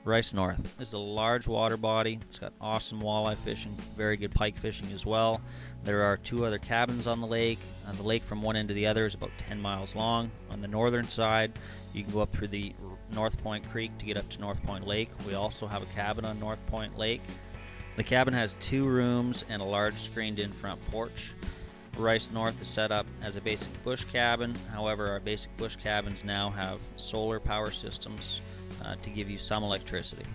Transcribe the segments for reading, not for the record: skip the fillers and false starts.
Rice North. This is a large water body. It's got awesome walleye fishing, very good pike fishing as well. There are 2 other cabins on the lake. The lake from one end to the other is about 10 miles long. On the northern side, you can go up through the Northpoint Creek to get up to Northpoint Lake. We also have a cabin on Northpoint Lake. The cabin has 2 rooms and a large screened-in front porch. Rice North is set up as a basic bush cabin. However, our basic bush cabins now have solar power systems to give you some electricity.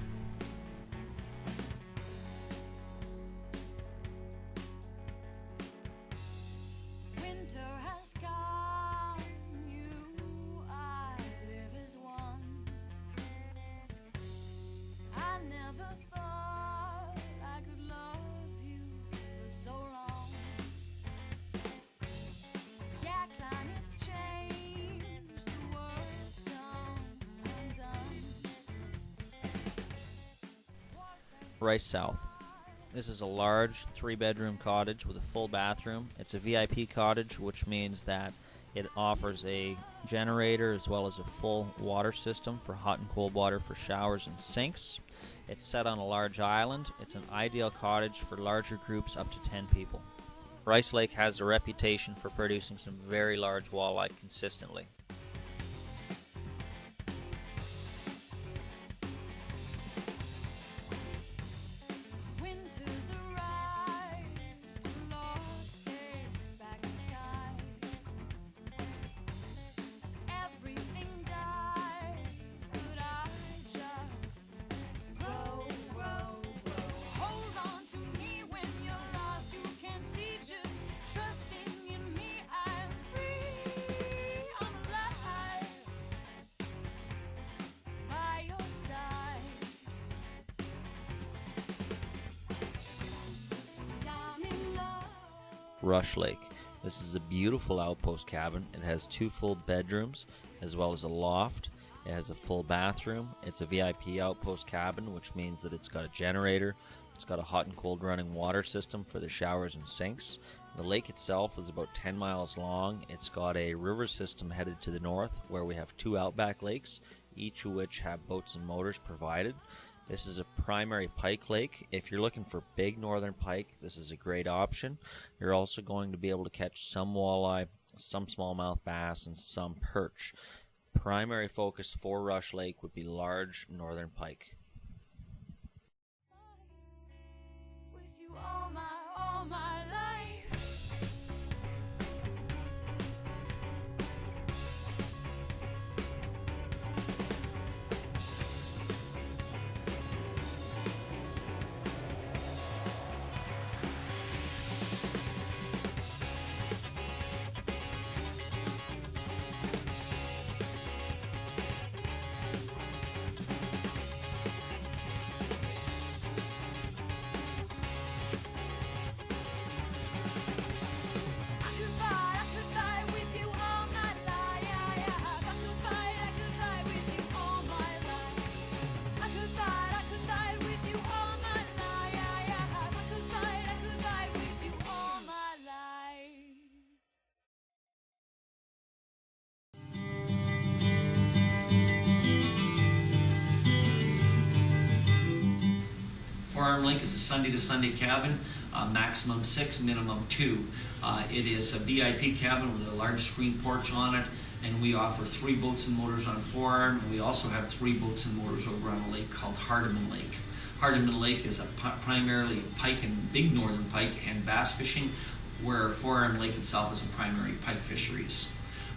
Winter has come, you, I live as one. I never thought I could love you for so long. Yeah, climate's changed, the world's come undone. Rice South. This is a large 3-bedroom cottage with a full bathroom. It's a VIP cottage, which means that it offers a generator as well as a full water system for hot and cold water for showers and sinks. It's set on a large island. It's an ideal cottage for larger groups up to 10 people. Rice Lake has a reputation for producing some very large walleye consistently. Winter's arrived, lost takes back the sky. Everything dies, but I just grow, grow, grow. Hold on to me when you're lost. You can see just trusting in me. I'm free, I'm alive by your side. 'Cause I'm in love. Rush Lake. This is a beautiful outpost cabin. It has 2 full bedrooms as well as a loft. It has a full bathroom. It's a VIP outpost cabin, which means that it's got a generator. It's got a hot and cold running water system for the showers and sinks. The lake itself is about 10 miles long. It's got a river system headed to the north where we have 2 outback lakes, each of which have boats and motors provided. This is a primary pike lake. If you're looking for big northern pike, this is a great option. You're also going to be able to catch some walleye, some smallmouth bass, and some perch. Primary focus for Rush Lake would be large northern pike. With you all my life. I could fight with you all my life. I could fight with you all my life. I could fight with you all my life. I could fight with you all my life. Forearm Lake is a Sunday to Sunday cabin, maximum 6, minimum 2. It is a VIP cabin with a large screen porch on it, and we offer 3 boats and motors on Forearm, and we also have 3 boats and motors over on a lake called Hartman Lake. Hartman Lake is primarily pike and big northern pike and bass fishing, where Forearm Lake itself is a primary pike fisheries.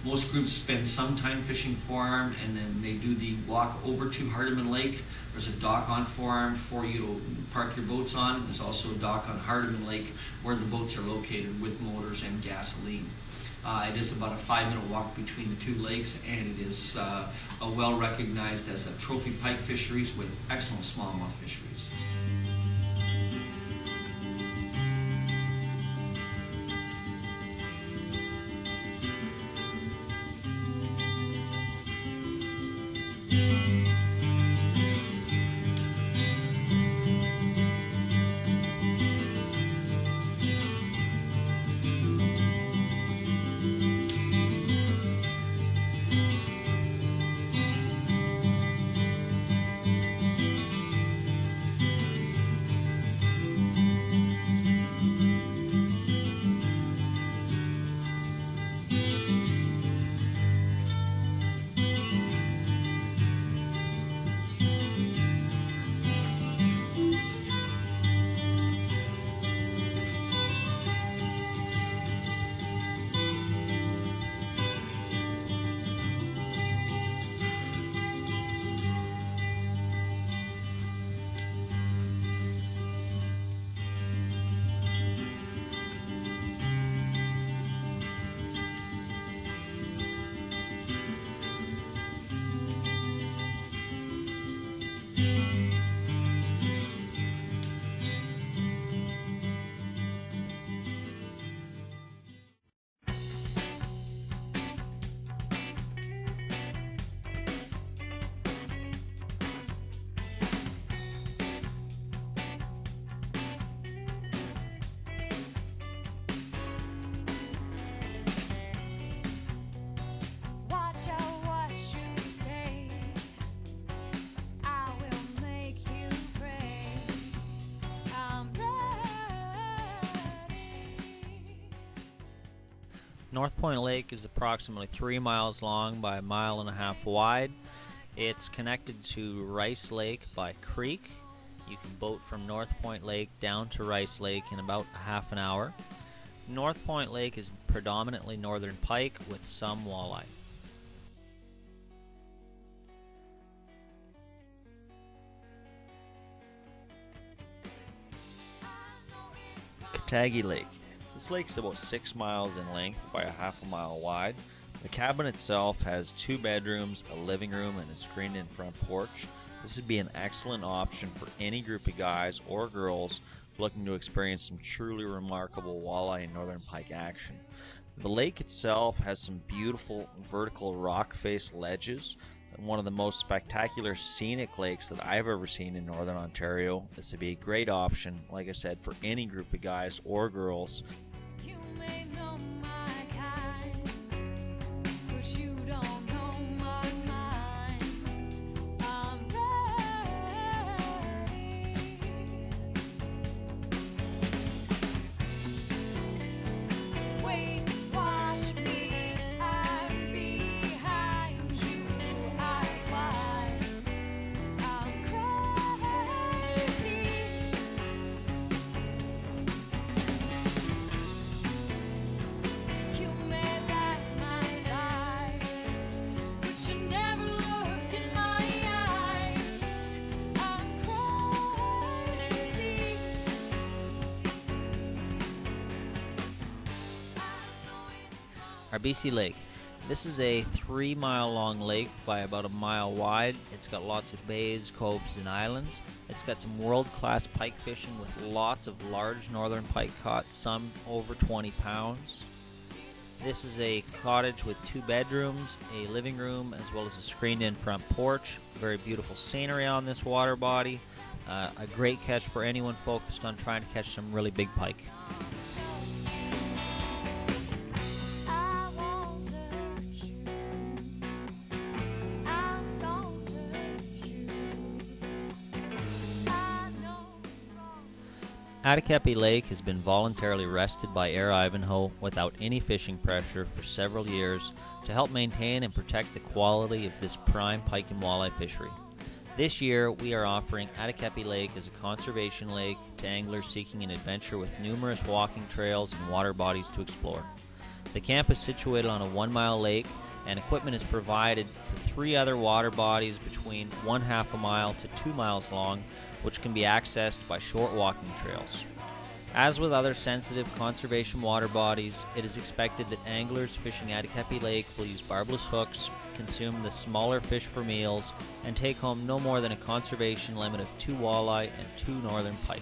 Most groups spend some time fishing Forearm, and then they do the walk over to Hartman Lake. There's a dock on Forearm for you to park your boats on. There's also a dock on Hartman Lake where the boats are located with motors and gasoline. It is about a 5-minute walk between the 2 lakes, and it is well recognized as a trophy pike fisheries with excellent smallmouth fisheries. Northpoint Lake is approximately 3 miles long by 1.5 miles wide. It's connected to Rice Lake by creek. You can boat from Northpoint Lake down to Rice Lake in about half an hour. Northpoint Lake is predominantly northern pike with some walleye. Katagi Lake. This lake is about 6 miles in length by 1/2 mile wide. The cabin itself has 2 bedrooms, a living room, and a screened-in front porch. This would be an excellent option for any group of guys or girls looking to experience some truly remarkable walleye and northern pike action. The lake itself has some beautiful vertical rock-faced ledges, and one of the most spectacular scenic lakes that I've ever seen in northern Ontario. This would be a great option, like I said, for any group of guys or girls. You may know my kind, but you don't know my mind. I'm ready. So wait, watch me, I'm behind you, eyes wide. I'm crazy. You may like my thighs, but you never looked in my eyes. I'm crazy. Arcbie Lake. This is a 3 mile long lake by about 1 mile wide. It's got lots of bays, coves, and islands. It's got some world-class pike fishing with lots of large northern pike caught, some over 20 pounds. This is a cottage with 2 bedrooms, a living room, as well as a screened-in front porch. Very beautiful scenery on this water body. A great catch for anyone focused on trying to catch some really big pike. I won't touch you. I'm gonna touch you. I know it's wrong. Ataggi Lake has been voluntarily rested by Air Ivanhoe without any fishing pressure for several years to help maintain and protect the quality of this prime pike and walleye fishery. This year, we are offering Ataggi Lake as a conservation lake to anglers seeking an adventure with numerous walking trails and water bodies to explore. The camp is situated on a 1 mile lake, and equipment is provided for 3 other water bodies between 1/2 mile to 2 miles long, which can be accessed by short walking trails. As with other sensitive conservation water bodies, it is expected that anglers fishing Ataggi Lake will use barbless hooks, consume the smaller fish for meals, and take home no more than a conservation limit of 2 walleye and 2 northern pike.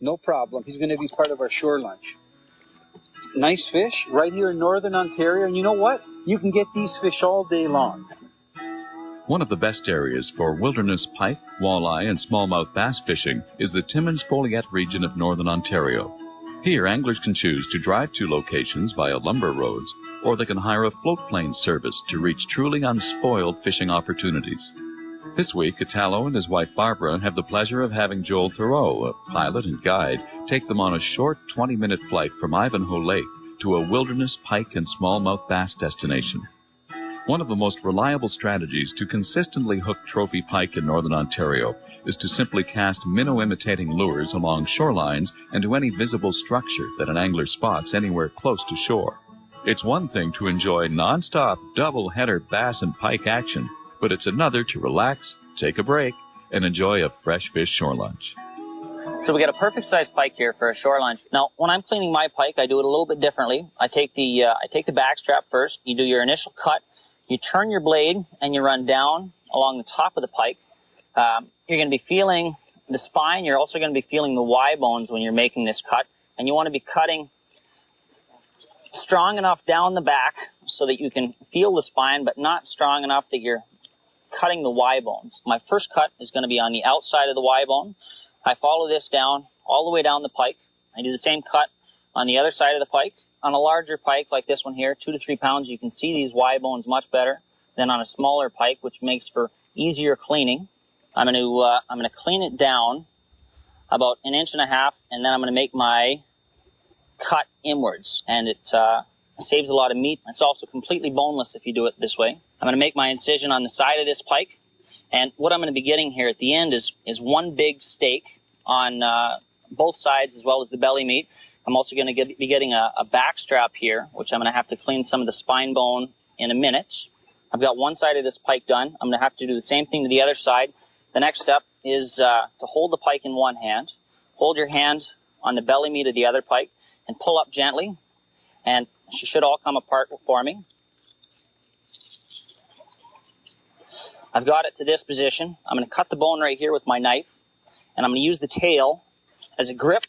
No problem. He's going to be part of our shore lunch. Nice fish right here in northern Ontario. And you know what? You can get these fish all day long. One of the best areas for wilderness pike, walleye, and smallmouth bass fishing is the Timmins-Folliet region of northern Ontario. Here, anglers can choose to drive to locations via lumber roads, or they can hire a float plane service to reach truly unspoiled fishing opportunities. This week, Italo and his wife Barbara have the pleasure of having Joel Thoreau, a pilot and guide, take them on a short 20-minute flight from Ivanhoe Lake to a wilderness pike and smallmouth bass destination. One of the most reliable strategies to consistently hook trophy pike in northern Ontario is to simply cast minnow-imitating lures along shorelines and to any visible structure that an angler spots anywhere close to shore. It's one thing to enjoy non-stop double-header bass and pike action, but it's another to relax, take a break, and enjoy a fresh fish shore lunch. So we got a perfect sized pike here for a shore lunch. Now, when I'm cleaning my pike, I do it a little bit differently. I take the back strap first. You do your initial cut. You turn your blade and you run down along the top of the pike. You're going to be feeling the spine. You're also going to be feeling the Y bones when you're making this cut. And you want to be cutting strong enough down the back so that you can feel the spine, but not strong enough that you're cutting the Y bones. My first cut is going to be on the outside of the Y bone. I follow this down all the way down the pike. I do the same cut on the other side of the pike. On a larger pike like this one here, 2 to 3 pounds, you can see these Y bones much better than on a smaller pike, which makes for easier cleaning. I'm going to clean it down about 1.5 inches, and then I'm going to make my cut inwards, and it saves a lot of meat. It's also completely boneless if you do it this way. I'm going to make my incision on the side of this pike, and what I'm going to be getting here at the end is one big steak on both sides as well as the belly meat. I'm also going to be getting a back strap here, which I'm going to have to clean some of the spine bone in a minute. I've got one side of this pike done. I'm going to have to do the same thing to the other side. The next step is to hold the pike in one hand, hold your hand on the belly meat of the other pike, and pull up gently, and she should all come apart for me. I've got it to this position. I'm going to cut the bone right here with my knife, and I'm going to use the tail as a grip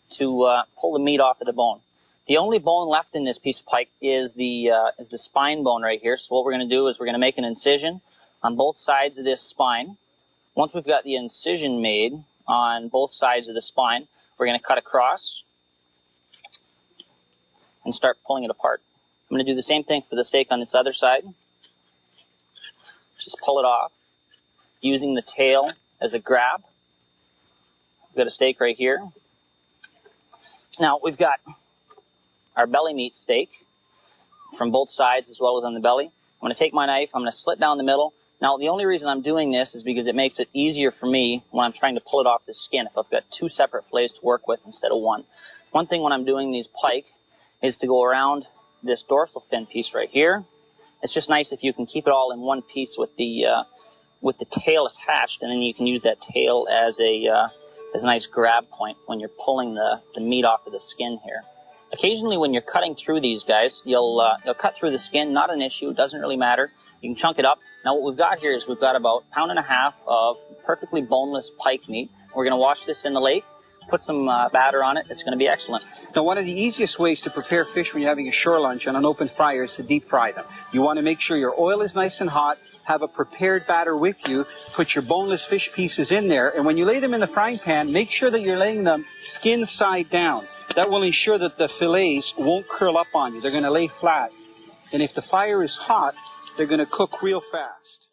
to pull the meat off of the bone. The only bone left in this piece of pike is the spine bone right here. So what we're going to do is we're going to make an incision on both sides of this spine. Once we've got the incision made on both sides of the spine, we're going to cut across and start pulling it apart. I'm going to do the same thing for the steak on this other side. Just pull it off using the tail as a grab. We've got a steak right here. Now we've got our belly meat steak from both sides as well as on the belly. I'm going to take my knife, I'm going to slit down the middle. Now the only reason I'm doing this is because it makes it easier for me when I'm trying to pull it off the skin if I've got 2 separate fillets to work with instead of one. One thing when I'm doing these pike is to go around this dorsal fin piece right here. It's just nice if you can keep it all in one piece with the tail attached, and then you can use that tail as a nice grab point when you're pulling the meat off of the skin here. Occasionally when you're cutting through these guys, you'll cut through the skin, not an issue, doesn't really matter. You can chunk it up. Now what we've got here is we've got about 1.5 pounds of perfectly boneless pike meat. We're going to wash this in the lake, put some batter on it. It's going to be excellent. Now, one of the easiest ways to prepare fish when you're having a shore lunch on an open fire is to deep fry them. You want to make sure your oil is nice and hot, have a prepared batter with you, put your boneless fish pieces in there, and when you lay them in the frying pan, make sure that you're laying them skin side down. That will ensure that the fillets won't curl up on you. They're going to lay flat. And if the fire is hot, they're going to cook real fast.